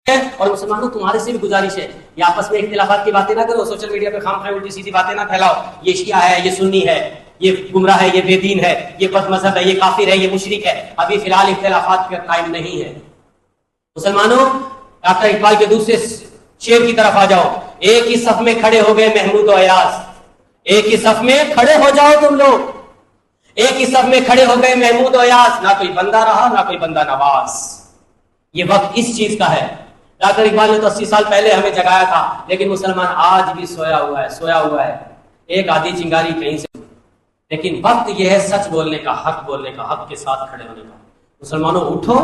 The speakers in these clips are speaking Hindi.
और मुसलमानों तुम्हारे से भी गुजारिश है, ये आपस में इख्तिलाफात की बातें ना करो, सोशल मीडिया पे खाम उल्टी सीधी बातें ना फैलाओ, ये शिया है, ये सुन्नी है, ये गुमराह है, ये बेदीन है, ये बद मजहब है, ये काफिर है, ये मुशरिक है। अभी फिलहाल इख्तिलाफात का टाइम नहीं है। मुसलमानों, डॉक्टर इकबाल के दूसरे शेर की तरफ आ जाओ। एक ही सफ में खड़े हो गए महमूद और अयाज, एक ही सफ में खड़े हो जाओ तुम लोग, एक ही सफ में खड़े हो गए महमूद और अयाज, ना कोई बंदा रहा ना कोई बंदा नवाज। ये वक्त इस चीज का है। डॉक्टर इकबाल ने तो 80 साल पहले हमें जगाया था, लेकिन मुसलमान आज भी सोया हुआ है, एक आधी चिंगारी कहीं से। लेकिन वक्त यह है सच बोलने का, हक बोलने का, हक के साथ खड़े होने का। मुसलमानों उठो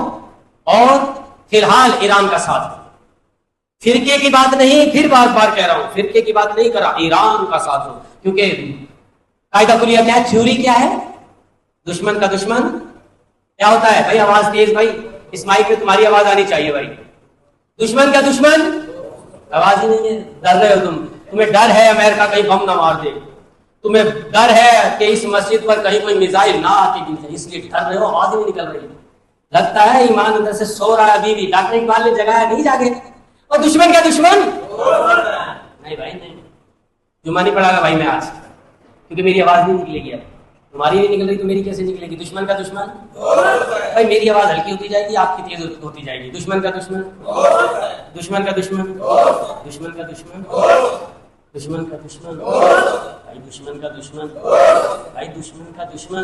और फिलहाल ईरान का साथ दो। फिरके की बात नहीं, फिर बार बार कह रहा हूं, फिरके की बात नहीं करा, ईरान का साथ दो। क्योंकि कायदा कुलिया क्या है, थ्योरी क्या है, दुश्मन का दुश्मन क्या होता है भाई? आवाज तेज भाई, इस माइक में तुम्हारी आवाज आनी चाहिए भाई। दुश्मन का दुश्मन आवाज ही नहीं है। डर रहे हो तुम, तुम्हें डर है अमेरिका कहीं बम ना मार दे, तुम्हें डर है कि इस मस्जिद पर कहीं कोई मिसाइल ना आके गिर जाए, इसलिए डर रहे हो, आवाज ही नहीं निकल रही। लगता है ईमान अंदर से सो रहा है अभी भी। डॉक्टर इकबाल ने जगाया, नहीं जागे। और दुश्मन का दुश्मन नहीं भाई, नहीं जुमा नहीं पढ़ागा भाई मैं आज, क्योंकि मेरी आवाज नहीं निकलेगी। अब तुम्हारी नहीं निकल रही तो मेरी कैसे निकलेगी? दुश्मन का दुश्मन भाई, मेरी आवाज हल्की होती जाएगी, आपकी तेज होती जाएगी। दुश्मन का दुश्मन, दुश्मन का दुश्मन, दुश्मन का दुश्मन, दुश्मन का दुश्मन भाई, दुश्मन का दुश्मन भाई, दुश्मन का दुश्मन।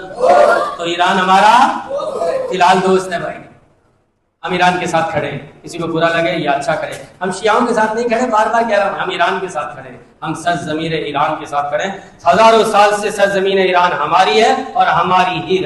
तो ईरान हमारा फिलहाल दोस्त है भाई, हम ईरान के साथ खड़े हैं। किसी को बुरा लगे या अच्छा करे, हम शियाओं के साथ नहीं खड़े, बार बार कह रहा हूं, हम ईरान के साथ खड़े हैं। हम सरजमीन ईरान के साथ खड़े हैं। हजारों साल से सरजमीन ईरान हमारी है और हमारी ही